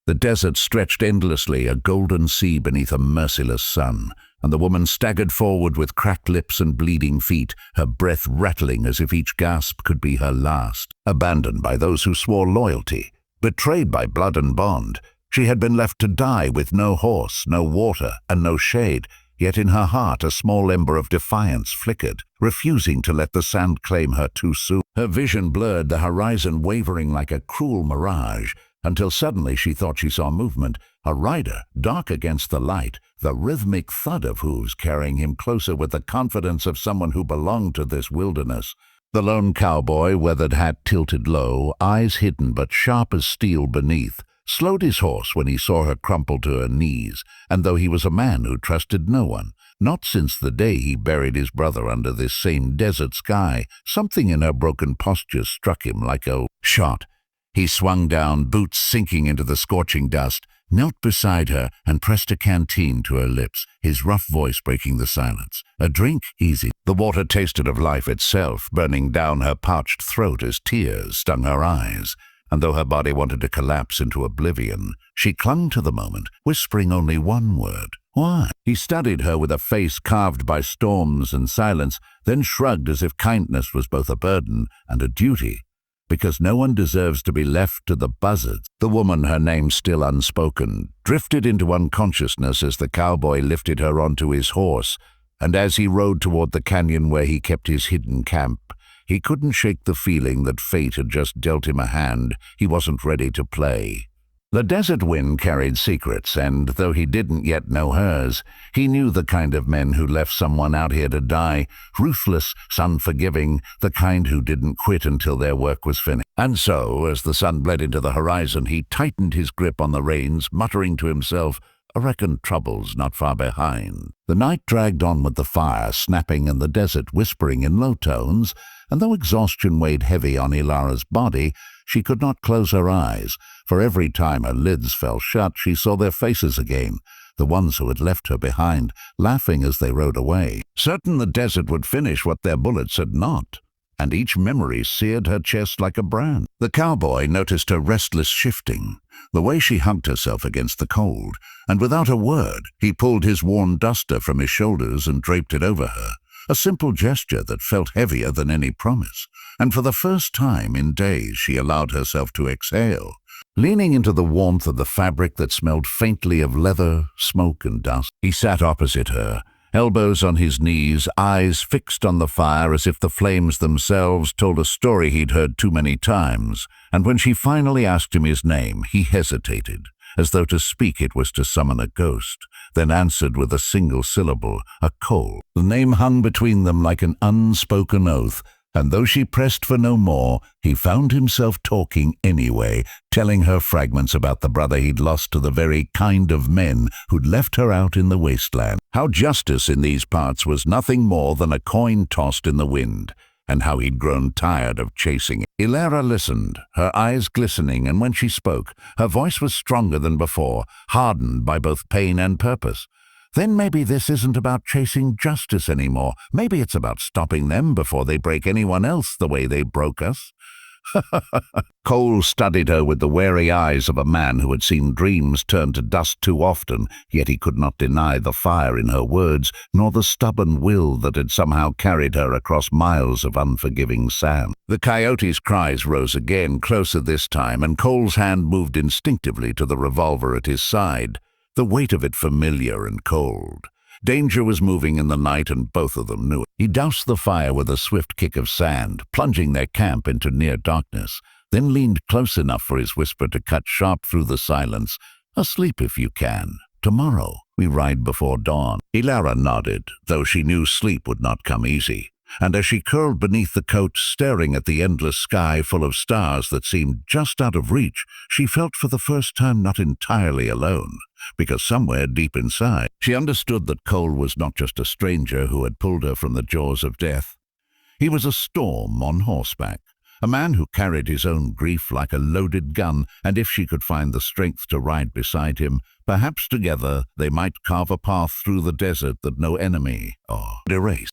The desert stretched endlessly, a golden sea beneath a merciless sun, and the woman staggered forward with cracked lips and bleeding feet, her breath rattling as if each gasp could be her last. Abandoned by those who swore loyalty, betrayed by blood and bond, she had been left to die with no horse, no water, and no shade. Yet in her heart a small ember of defiance flickered, refusing to let the sand claim her too soon. Her vision blurred, the horizon wavering like a cruel mirage, until suddenly she thought she saw movement, a rider, dark against the light, the rhythmic thud of hooves carrying him closer with the confidence of someone who belonged to this wilderness. The lone cowboy, weathered hat tilted low, eyes hidden but sharp as steel beneath, slowed his horse when he saw her crumple to her knees, and though he was a man who trusted no one, not since the day he buried his brother under this same desert sky, something in her broken posture struck him like a shot. He swung down, boots sinking into the scorching dust, knelt beside her and pressed a canteen to her lips, his rough voice breaking the silence. A drink, easy. The water tasted of life itself, burning down her parched throat as tears stung her eyes. And though her body wanted to collapse into oblivion, she clung to the moment, whispering only one word. Why? He studied her with a face carved by storms and silence, then shrugged as if kindness was both a burden and a duty. Because no one deserves to be left to the buzzards. The woman, her name still unspoken, drifted into unconsciousness as the cowboy lifted her onto his horse, and as he rode toward the canyon where he kept his hidden camp, he couldn't shake the feeling that fate had just dealt him a hand he wasn't ready to play. The desert wind carried secrets, and though he didn't yet know hers, he knew the kind of men who left someone out here to die, ruthless, unforgiving, the kind who didn't quit until their work was finished. And so, as the sun bled into the horizon, he tightened his grip on the reins, muttering to himself, "I reckon trouble's not far behind." The night dragged on with the fire snapping and the desert whispering in low tones, and though exhaustion weighed heavy on Ilara's body, she could not close her eyes, for every time her lids fell shut she saw their faces again, the ones who had left her behind, laughing as they rode away, certain the desert would finish what their bullets had not. And each memory seared her chest like a brand. The cowboy noticed her restless shifting, the way she hugged herself against the cold, and without a word, he pulled his worn duster from his shoulders and draped it over her, a simple gesture that felt heavier than any promise. And for the first time in days she allowed herself to exhale, leaning into the warmth of the fabric that smelled faintly of leather, smoke, and dust. He sat opposite her, elbows on his knees, eyes fixed on the fire as if the flames themselves told a story he'd heard too many times, and when she finally asked him his name, he hesitated, as though to speak it was to summon a ghost, then answered with a single syllable, a call. The name hung between them like an unspoken oath, and though she pressed for no more, he found himself talking anyway, telling her fragments about the brother he'd lost to the very kind of men who'd left her out in the wasteland, how justice in these parts was nothing more than a coin tossed in the wind, and how he'd grown tired of chasing it. Ilara listened, her eyes glistening, and when she spoke, her voice was stronger than before, hardened by both pain and purpose. Then maybe this isn't about chasing justice anymore. Maybe it's about stopping them before they break anyone else the way they broke us. Cole studied her with the wary eyes of a man who had seen dreams turn to dust too often, yet he could not deny the fire in her words, nor the stubborn will that had somehow carried her across miles of unforgiving sand. The coyote's cries rose again, closer this time, and Cole's hand moved instinctively to the revolver at his side, the weight of it familiar and cold. Danger was moving in the night, and both of them knew it. He doused the fire with a swift kick of sand, plunging their camp into near darkness, then leaned close enough for his whisper to cut sharp through the silence. "Asleep if you can. Tomorrow we ride before dawn." Ilara nodded, though she knew sleep would not come easy. And as she curled beneath the coat, staring at the endless sky full of stars that seemed just out of reach, she felt for the first time not entirely alone, because somewhere deep inside, she understood that Cole was not just a stranger who had pulled her from the jaws of death. He was a storm on horseback, a man who carried his own grief like a loaded gun, and if she could find the strength to ride beside him, perhaps together they might carve a path through the desert that no enemy or erase.